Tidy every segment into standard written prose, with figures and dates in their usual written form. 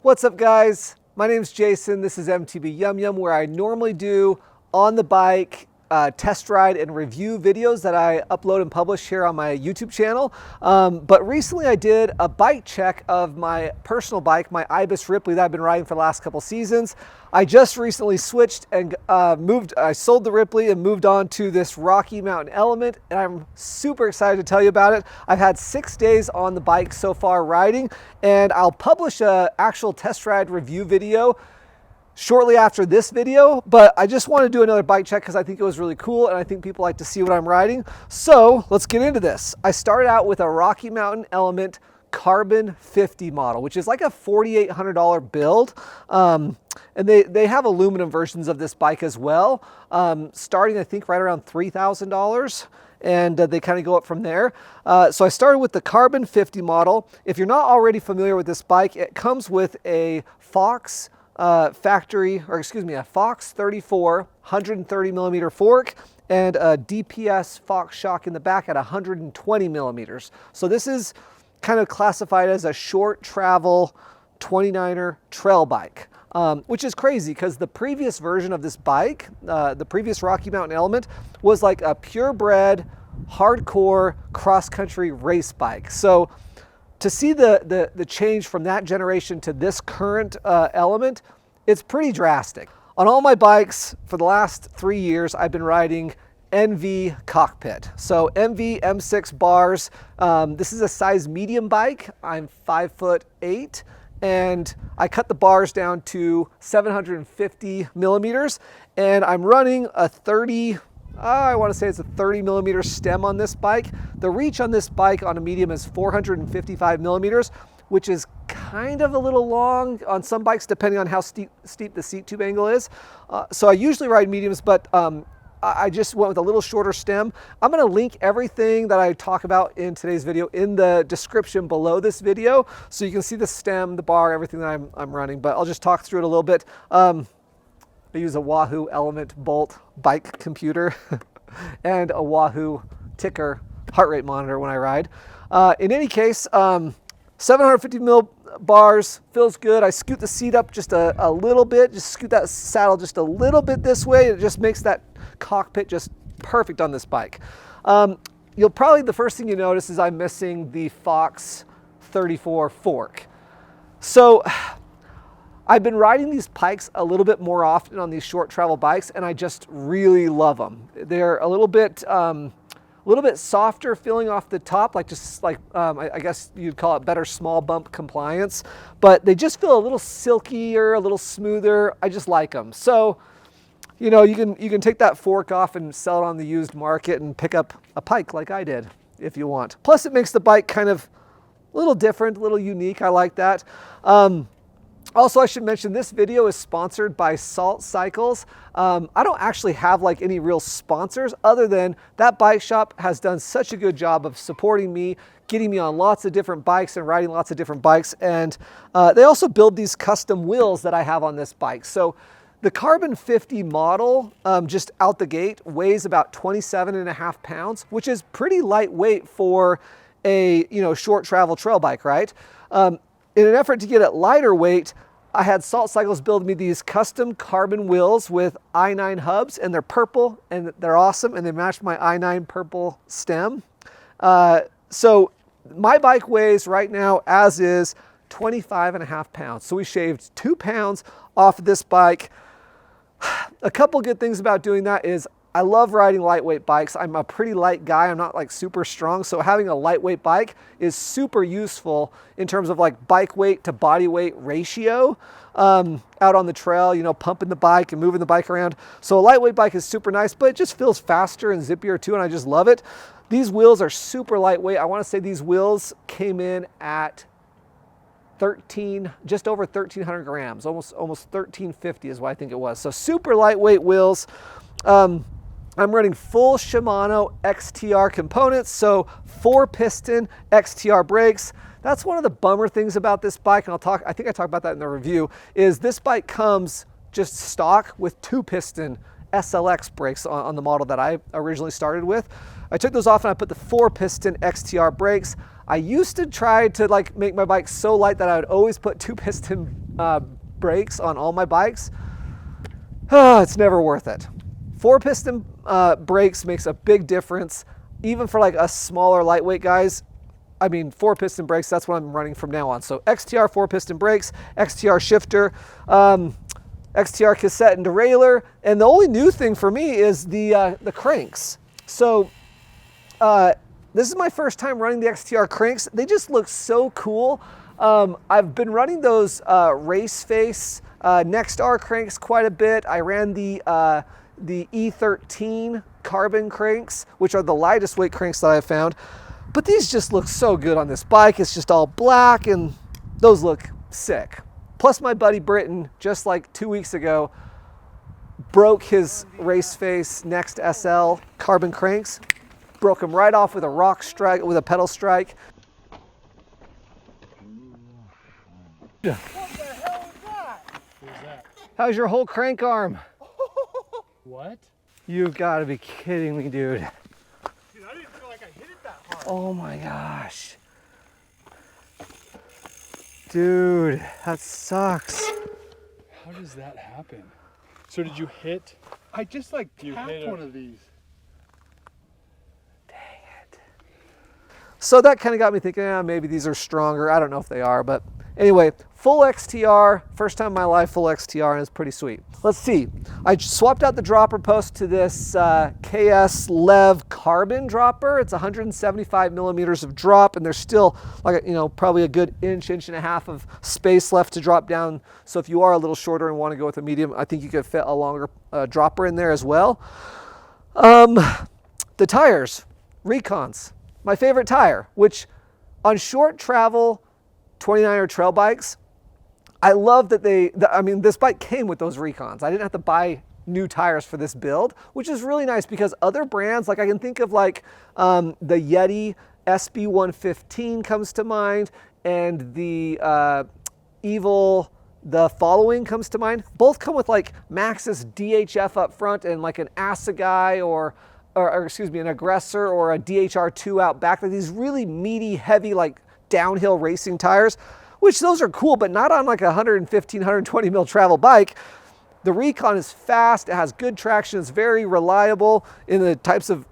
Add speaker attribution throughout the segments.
Speaker 1: What's up, guys? My name's Jason. This is MTB Yum where I normally do on the bike test ride and review videos that I upload and publish here on my YouTube channel. But recently I did a bike check of my personal bike, my Ibis Ripley that I've been riding for the last couple seasons. I just recently switched and I sold the Ripley and moved on to this Rocky Mountain Element, and I'm super excited to tell you about it. I've had 6 days on the bike so far riding, and I'll publish an actual test ride review video shortly after this video, but I just want to do another bike check because I think it was really cool and I think people like to see what I'm riding. So let's get into this. I started out with a Rocky Mountain Element Carbon 50 model, which is like a $4,800 build. And they have aluminum versions of this bike as well, starting I think right around $3,000. And they kind of go up from there. So I started with the Carbon 50 model. If you're not already familiar with this bike, it comes with a Fox a Fox 34 130 millimeter fork and a DPS Fox shock in the back at 120 millimeters. So this is kind of classified as a short travel 29er trail bike, which is crazy because the previous version of this bike, the previous Rocky Mountain Element, was like a purebred, hardcore cross-country race bike. So to see the change from that generation to this current Element, it's pretty drastic. On all my bikes for the last 3 years, I've been riding NV Cockpit. So NV M6 bars. This is a size medium bike. I'm 5'8", and I cut the bars down to 750 millimeters, and I'm running a 30 millimeter stem on this bike. The reach on this bike on a medium is 455 millimeters, which is kind of a little long on some bikes depending on how steep the seat tube angle is. So I usually ride mediums, but I just went with a little shorter stem. I'm gonna link everything that I talk about in today's video in the description below this video, so you can see the stem, the bar, everything that I'm running, but I'll just talk through it a little bit. I use a Wahoo Element Bolt bike computer and a Wahoo Ticker heart rate monitor when I ride. In any case, 750 mil bars, feels good. I scoot the seat up just a little bit, just scoot that saddle just a little bit this way. It just makes that cockpit just perfect on this bike. The first thing you notice is I'm missing the Fox 34 fork. So I've been riding these bikes a little bit more often on these short travel bikes, and I just really love them. They're a little bit softer feeling off the top, I guess you'd call it better small bump compliance, but they just feel a little silkier, a little smoother. I just like them. So, you know, you can take that fork off and sell it on the used market and pick up a Pike like I did if you want. Plus it makes the bike kind of a little different, a little unique. I like that. Also, I should mention this video is sponsored by Salt Cycles. I don't actually have like any real sponsors other than that bike shop has done such a good job of supporting me, getting me on lots of different bikes and riding lots of different bikes. And they also build these custom wheels that I have on this bike. So the Carbon 50 model, just out the gate, weighs about 27.5 pounds, which is pretty lightweight for a short travel trail bike, right? In an effort to get it lighter weight, I had Salt Cycles build me these custom carbon wheels with i9 hubs, and they're purple and they're awesome, and they match my i9 purple stem. So my bike weighs right now, as is, 25.5 pounds. So we shaved 2 pounds off of this bike. A couple good things about doing that is I love riding lightweight bikes. I'm a pretty light guy. I'm not like super strong. So having a lightweight bike is super useful in terms of like bike weight to body weight ratio out on the trail, pumping the bike and moving the bike around. So a lightweight bike is super nice, but it just feels faster and zippier too, and I just love it. These wheels are super lightweight. I want to say these wheels came in at just over 1,300 grams, almost 1,350 is what I think it was. So super lightweight wheels. I'm running full Shimano XTR components, so 4-piston XTR brakes. That's one of the bummer things about this bike, and I think I talked about that in the review, is this bike comes just stock with 2-piston SLX brakes on the model that I originally started with. I took those off and I put the 4-piston XTR brakes. I used to try to like make my bike so light that I would always put 2-piston brakes on all my bikes. It's never worth it. 4-piston brakes makes a big difference, even for like us smaller, lightweight guys. I mean, 4-piston brakes, that's what I'm running from now on. So XTR 4-piston brakes, XTR shifter, XTR cassette and derailleur, and the only new thing for me is the cranks. So this is my first time running the XTR cranks. They just look so cool. I've been running those race face Nextar cranks quite a bit. I ran the E13 carbon cranks, which are the lightest weight cranks that I've found. But these just look so good on this bike. It's just all black and those look sick. Plus my buddy Britton, just like 2 weeks ago, broke his race face Next SL carbon cranks. Broke them right off with a rock strike, with a pedal strike.
Speaker 2: What the hell is that? What is that?
Speaker 1: How's your whole crank arm?
Speaker 2: What?
Speaker 1: You've got to be kidding me, dude.
Speaker 2: Dude, I didn't feel like I hit it that hard.
Speaker 1: Oh my gosh. Dude, that sucks.
Speaker 2: How does that happen? So did you hit? I just like tapped one of these.
Speaker 1: Dang it. So that kind of got me thinking, maybe these are stronger. I don't know if they are, but anyway, full XTR, first time in my life, full XTR, and it's pretty sweet. Let's see. I swapped out the dropper post to this KS Lev carbon dropper. It's 175 millimeters of drop, and there's still like, probably a good inch and a half of space left to drop down. So if you are a little shorter and want to go with a medium, I think you could fit a longer dropper in there as well. The tires, Recons, my favorite tire, which on short travel 29er trail bikes, I love that this bike came with those Recons. I didn't have to buy new tires for this build, which is really nice because other brands, like I can think of like the Yeti SB115 comes to mind, and the Evil, the Following comes to mind. Both come with like Maxxis DHF up front and like an Assegai or excuse me, an Aggressor or a DHR2 out back. Like these really meaty, heavy, like downhill racing tires, which those are cool, but not on like a 115, 120 mil travel bike. The Recon is fast, it has good traction, it's very reliable in the types of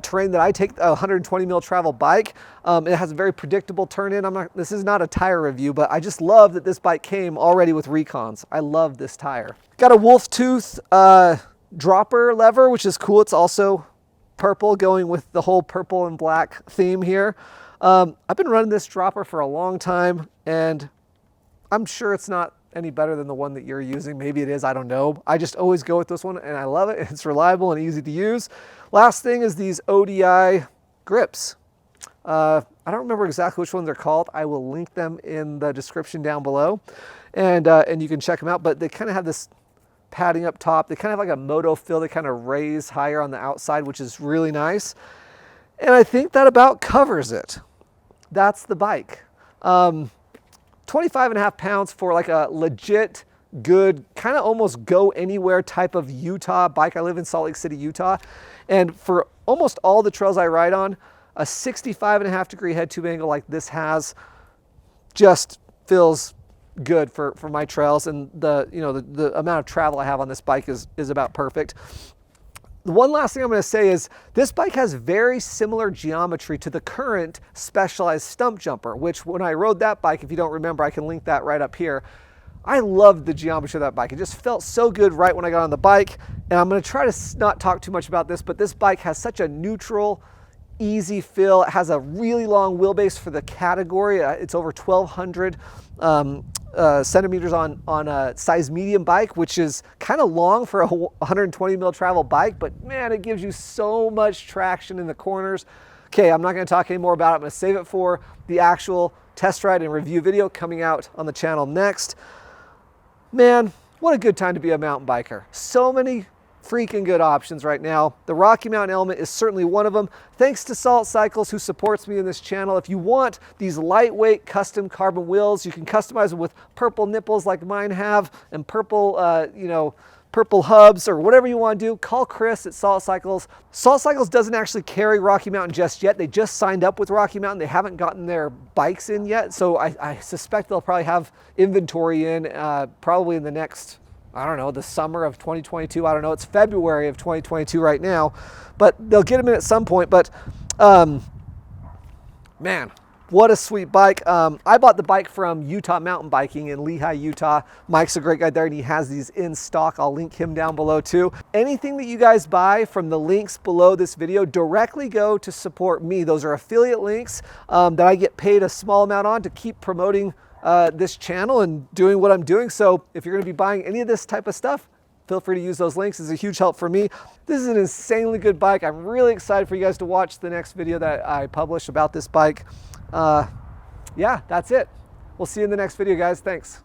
Speaker 1: terrain that I take a 120 mil travel bike. It has a very predictable turn in. This is not a tire review, but I just love that this bike came already with Recons. I love this tire. Got a wolf tooth dropper lever, which is cool. It's also purple, going with the whole purple and black theme here. I've been running this dropper for a long time, and I'm sure it's not any better than the one that you're using. Maybe it is, I don't know. I just always go with this one, and I love it. It's reliable and easy to use. Last thing is these ODI grips. I don't remember exactly which ones they're called. I will link them in the description down below, and you can check them out, but they kind of have this padding up top. They kind of have like a moto fill. They kind of raise higher on the outside, which is really nice. And I think that about covers it. That's the bike. 25.5 pounds for like a legit, good, kind of almost go anywhere type of Utah bike. I live in Salt Lake City, Utah. And for almost all the trails I ride on, a 65.5 degree head tube angle like this has just feels good for my trails. And the amount of travel I have on this bike is about perfect. The one last thing I'm going to say is this bike has very similar geometry to the current Specialized stump jumper, which when I rode that bike, if you don't remember, I can link that right up here. I loved the geometry of that bike. It just felt so good right when I got on the bike. And I'm going to try to not talk too much about this, but this bike has such a neutral, easy feel. It has a really long wheelbase for the category. It's over 1,200 centimeters on a size medium bike, which is kind of long for a 120 mil travel bike, but man, it gives you so much traction in the corners. Okay, I'm not going to talk any more about it. I'm going to save it for the actual test ride and review video coming out on the channel next. Man, what a good time to be a mountain biker. So many freaking good options right now. The Rocky Mountain Element is certainly one of them. Thanks to Salt Cycles, who supports me in this channel. If you want these lightweight custom carbon wheels, you can customize them with purple nipples like mine have, and purple, purple hubs, or whatever you want to do, call Chris at Salt Cycles. Salt Cycles doesn't actually carry Rocky Mountain just yet. They just signed up with Rocky Mountain. They haven't gotten their bikes in yet. So I suspect they'll probably have inventory in probably in the next, I don't know, the summer of 2022. I don't know. It's February of 2022 right now, but they'll get them in at some point. But man, what a sweet bike. I bought the bike from Utah Mountain Biking in Lehi, Utah. Mike's a great guy there, and he has these in stock. I'll link him down below too. Anything that you guys buy from the links below this video directly go to support me. Those are affiliate links that I get paid a small amount on to keep promoting this channel and doing what I'm doing. So if you're gonna be buying any of this type of stuff, feel free to use those links. It's a huge help for me. This is an insanely good bike. I'm really excited for you guys to watch the next video that I publish about this bike. Yeah, that's it. We'll see you in the next video, guys. Thanks.